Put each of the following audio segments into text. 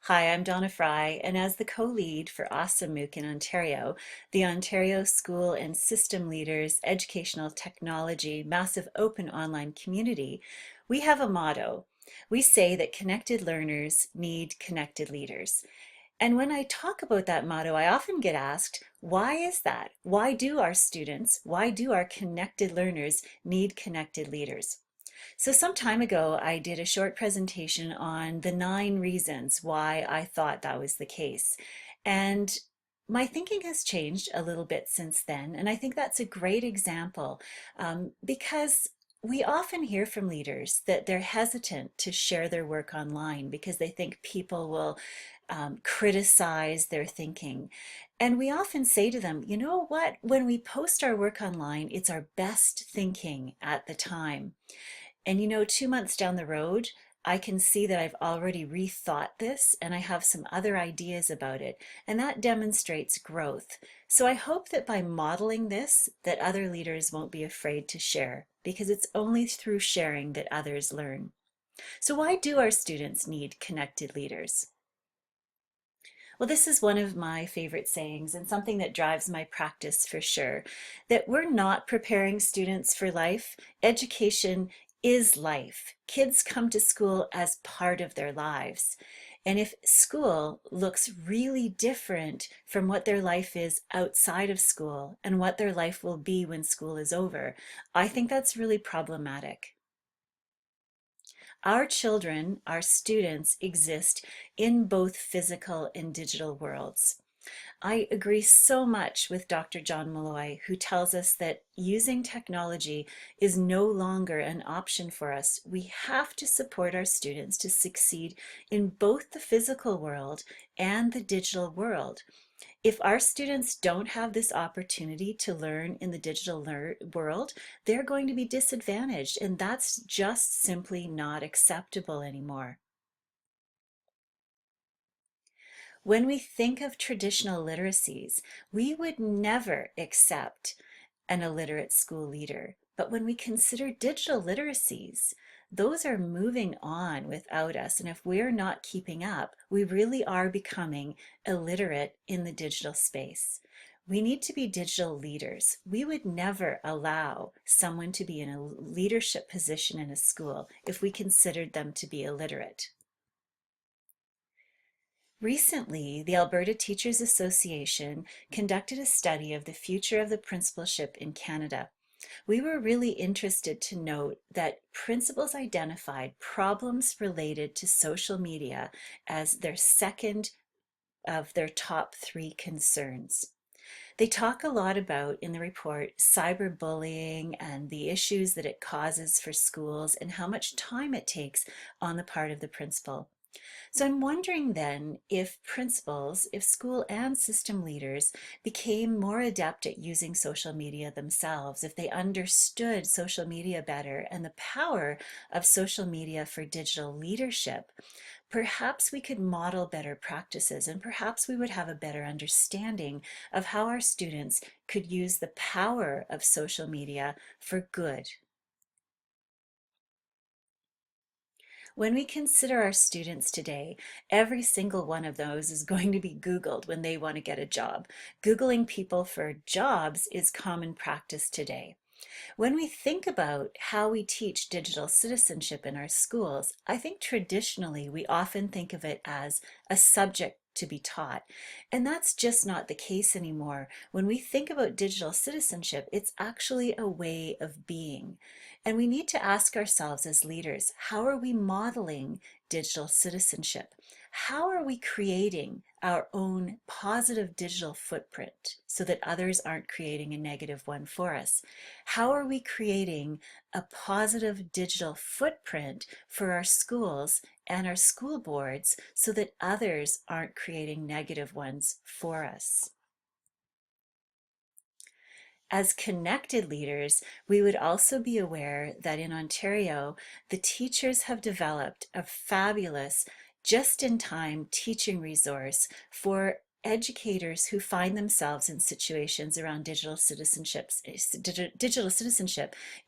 Hi, I'm Donna Fry, and as the co-lead for OSSEMOOC in Ontario, the Ontario School and System Leaders Educational Technology Massive Open Online Community, we have a motto. We say that connected learners need connected leaders. And when I talk about that motto, I often get asked, why is that? Why do our connected learners need connected leaders? So some time ago, I did a short presentation on the 9 reasons why I thought that was the case. And my thinking has changed a little bit since then. And I think that's a great example because we often hear from leaders that they're hesitant to share their work online because they think people will criticize their thinking. And we often say to them, you know what, when we post our work online, it's our best thinking at the time. And 2 months down the road, I can see that I've already rethought this and I have some other ideas about it. And that demonstrates growth. So I hope that by modeling this, that other leaders won't be afraid to share, because it's only through sharing that others learn. So why do our students need connected leaders? Well, this is one of my favorite sayings and something that drives my practice for sure, that we're not preparing students for life. Education is life. Kids come to school as part of their lives. And if school looks really different from what their life is outside of school and what their life will be when school is over, I think that's really problematic. Our children, our students, exist in both physical and digital worlds. I agree so much with Dr. John Malloy, who tells us that using technology is no longer an option for us. We have to support our students to succeed in both the physical world and the digital world. If our students don't have this opportunity to learn in the digital world, they're going to be disadvantaged, and that's just simply not acceptable anymore. When we think of traditional literacies, we would never accept an illiterate school leader. But when we consider digital literacies, those are moving on without us. And if we're not keeping up, we really are becoming illiterate in the digital space. We need to be digital leaders. We would never allow someone to be in a leadership position in a school if we considered them to be illiterate. Recently, the Alberta Teachers Association conducted a study of the future of the principalship in Canada. We were really interested to note that principals identified problems related to social media as their second of their top 3 concerns. They talk a lot about, in the report, cyberbullying and the issues that it causes for schools and how much time it takes on the part of the principal. So I'm wondering then if principals, if school and system leaders became more adept at using social media themselves, if they understood social media better and the power of social media for digital leadership, perhaps we could model better practices and perhaps we would have a better understanding of how our students could use the power of social media for good. When we consider our students today, every single one of those is going to be Googled when they want to get a job. Googling people for jobs is common practice today. When we think about how we teach digital citizenship in our schools, I think traditionally we often think of it as a subject to be taught. And that's just not the case anymore. When we think about digital citizenship, it's actually a way of being. And we need to ask ourselves as leaders, how are we modeling digital citizenship? How are we creating our own positive digital footprint so that others aren't creating a negative one for us? How are we creating a positive digital footprint for our schools and our school boards so that others aren't creating negative ones for us? As connected leaders, we would also be aware that in Ontario, the teachers have developed a fabulous just-in-time teaching resource for educators who find themselves in situations around digital citizenship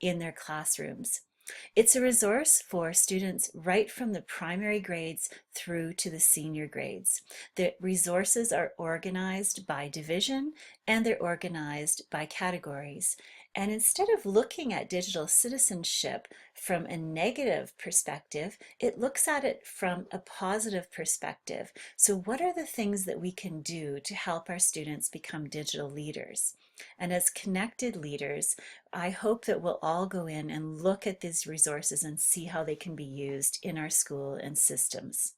in their classrooms. It's a resource for students right from the primary grades through to the senior grades. The resources are organized by division and they're organized by categories. And instead of looking at digital citizenship from a negative perspective, it looks at it from a positive perspective. So what are the things that we can do to help our students become digital leaders? And as connected leaders, I hope that we'll all go in and look at these resources and see how they can be used in our school and systems.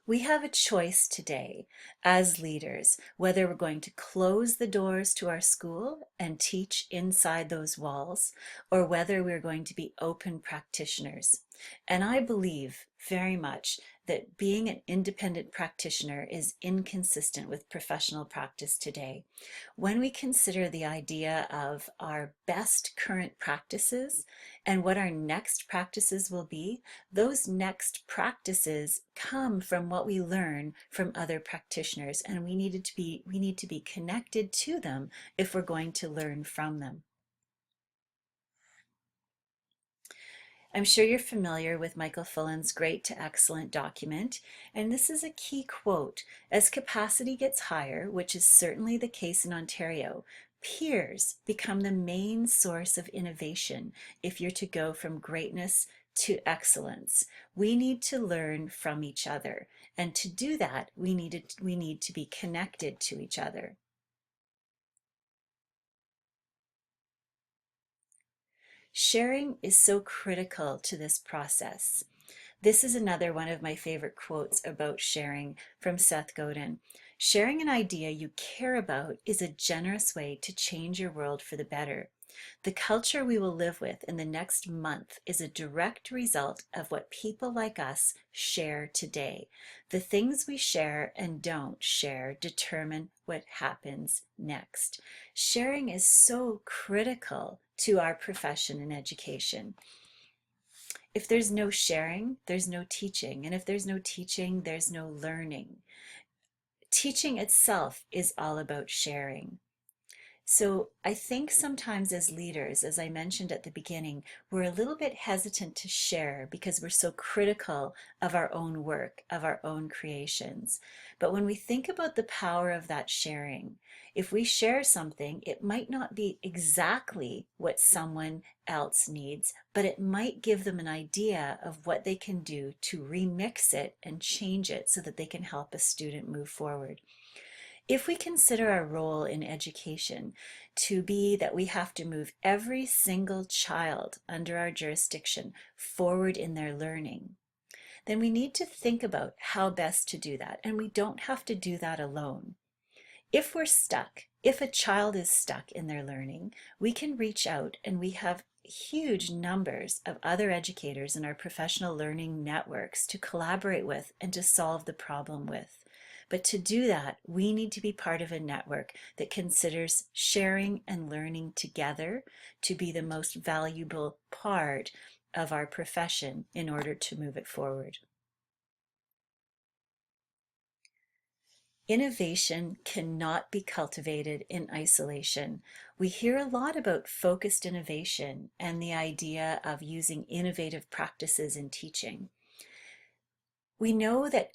We have a choice today as leaders whether we're going to close the doors to our school and teach inside those walls, or whether we're going to be open practitioners. And I believe very much that being an independent practitioner is inconsistent with professional practice today. When we consider the idea of our best current practices and what our next practices will be, those next practices come from what we learn from other practitioners, and we need to be connected to them if we're going to learn from them. I'm sure you're familiar with Michael Fullan's Great to Excellent document, and this is a key quote. As capacity gets higher, which is certainly the case in Ontario, peers become the main source of innovation if you're to go from greatness to excellence. We need to learn from each other, and to do that, we need to be connected to each other. Sharing is so critical to this process. This is another one of my favorite quotes about sharing from Seth Godin. Sharing an idea you care about is a generous way to change your world for the better. The culture we will live with in the next month is a direct result of what people like us share today. The things we share and don't share determine what happens next. Sharing is so critical to our profession in education. If there's no sharing, there's no teaching. And if there's no teaching, there's no learning. Teaching itself is all about sharing. So I think sometimes as leaders, as I mentioned at the beginning, we're a little bit hesitant to share because we're so critical of our own work, of our own creations. But when we think about the power of that sharing, if we share something, it might not be exactly what someone else needs, but it might give them an idea of what they can do to remix it and change it so that they can help a student move forward. If we consider our role in education to be that we have to move every single child under our jurisdiction forward in their learning, then we need to think about how best to do that. And we don't have to do that alone. If we're stuck, if a child is stuck in their learning, we can reach out, and we have huge numbers of other educators in our professional learning networks to collaborate with and to solve the problem with. But to do that, we need to be part of a network that considers sharing and learning together to be the most valuable part of our profession in order to move it forward. Innovation cannot be cultivated in isolation. We hear a lot about focused innovation and the idea of using innovative practices in teaching. We know that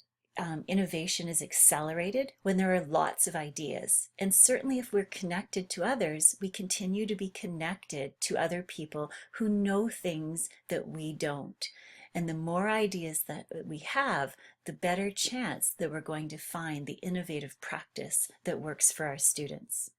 innovation is accelerated when there are lots of ideas. And certainly if we're connected to others, we continue to be connected to other people who know things that we don't. And the more ideas that we have, the better chance that we're going to find the innovative practice that works for our students.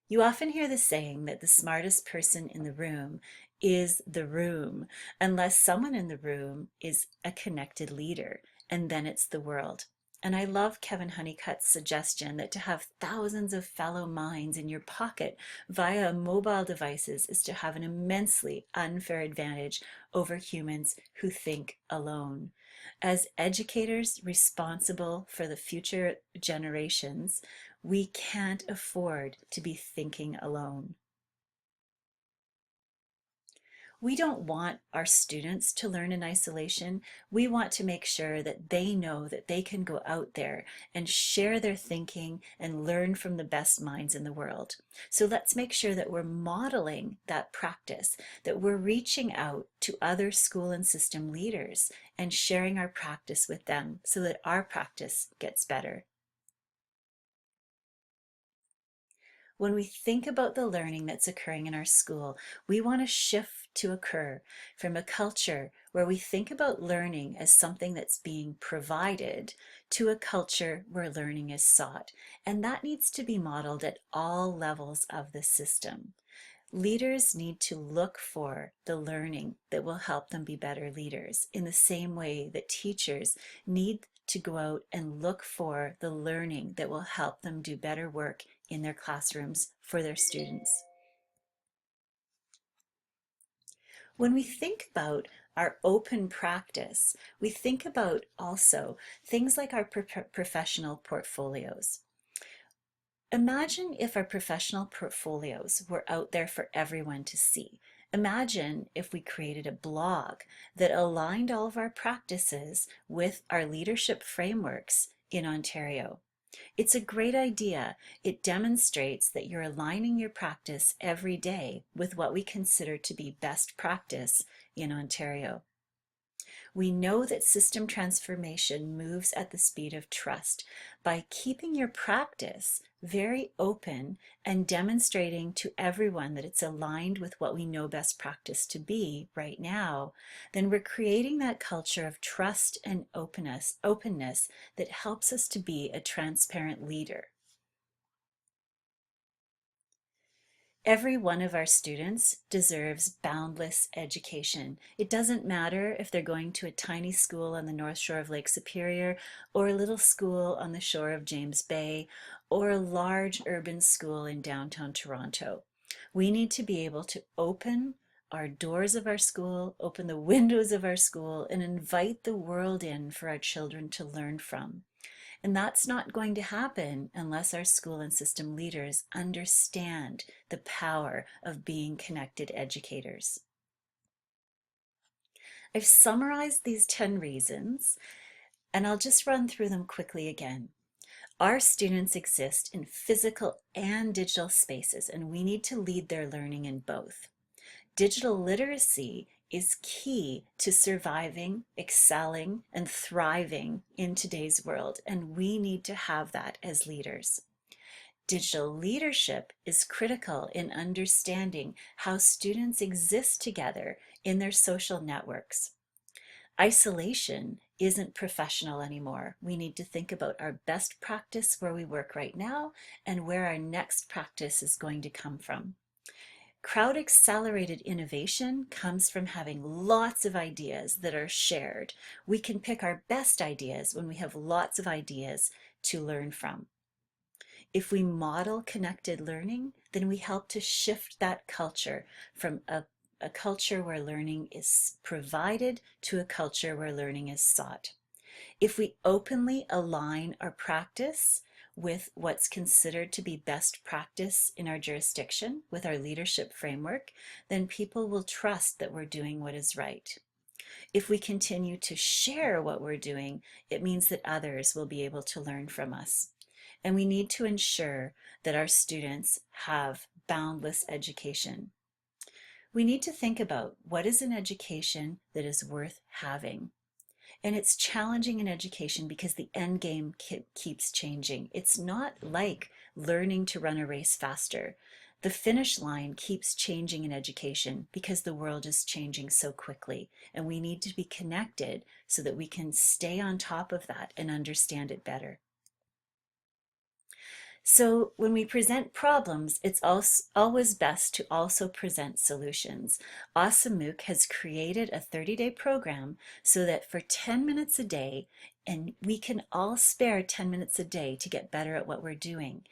You often hear the saying that the smartest person in the room is the room, unless someone in the room is a connected leader, and then it's the world. And I love Kevin Honeycutt's suggestion that to have thousands of fellow minds in your pocket via mobile devices is to have an immensely unfair advantage over humans who think alone. As educators responsible for the future generations, we can't afford to be thinking alone. We don't want our students to learn in isolation. We want to make sure that they know that they can go out there and share their thinking and learn from the best minds in the world. So let's make sure that we're modeling that practice, that we're reaching out to other school and system leaders and sharing our practice with them so that our practice gets better. When we think about the learning that's occurring in our school, we want to shift to occur from a culture where we think about learning as something that's being provided to a culture where learning is sought. And that needs to be modeled at all levels of the system. Leaders need to look for the learning that will help them be better leaders in the same way that teachers need to go out and look for the learning that will help them do better work in their classrooms for their students. When we think about our open practice, we think about also things like our professional portfolios. Imagine if our professional portfolios were out there for everyone to see. Imagine if we created a blog that aligned all of our practices with our leadership frameworks in Ontario. It's a great idea. It demonstrates that you're aligning your practice every day with what we consider to be best practice in Ontario. We know that system transformation moves at the speed of trust. By keeping your practice very open and demonstrating to everyone that it's aligned with what we know best practice to be right now, then we're creating that culture of trust and openness that helps us to be a transparent leader. Every one of our students deserves boundless education. It doesn't matter if they're going to a tiny school on the north shore of Lake Superior, or a little school on the shore of James Bay, or a large urban school in downtown Toronto. We need to be able to open our doors of our school, open the windows of our school, and invite the world in for our children to learn from. And that's not going to happen unless our school and system leaders understand the power of being connected educators. I've summarized these 10 reasons, and I'll just run through them quickly again. Our students exist in physical and digital spaces, and we need to lead their learning in both. Digital literacy is key to surviving, excelling, and thriving in today's world, and we need to have that as leaders. Digital leadership is critical in understanding how students exist together in their social networks. Isolation isn't professional anymore. We need to think about our best practice where we work right now and where our next practice is going to come from. Crowd-accelerated innovation comes from having lots of ideas that are shared. We can pick our best ideas when we have lots of ideas to learn from. If we model connected learning, then we help to shift that culture from a culture where learning is provided to a culture where learning is sought. If we openly align our practice with what's considered to be best practice in our jurisdiction, with our leadership framework, then people will trust that we're doing what is right. If we continue to share what we're doing, it means that others will be able to learn from us. And we need to ensure that our students have boundless education. We need to think about what is an education that is worth having. And it's challenging in education because the end game keeps changing. It's not like learning to run a race faster. The finish line keeps changing in education because the world is changing so quickly, and we need to be connected so that we can stay on top of that and understand it better. So when we present problems, it's always best to also present solutions. OSSEMOOC has created a 30-day program so that for 10 minutes a day, and we can all spare 10 minutes a day to get better at what we're doing,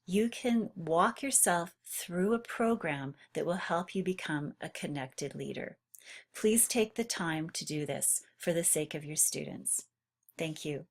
you can walk yourself through a program that will help you become a connected leader. Please take the time to do this for the sake of your students. Thank you.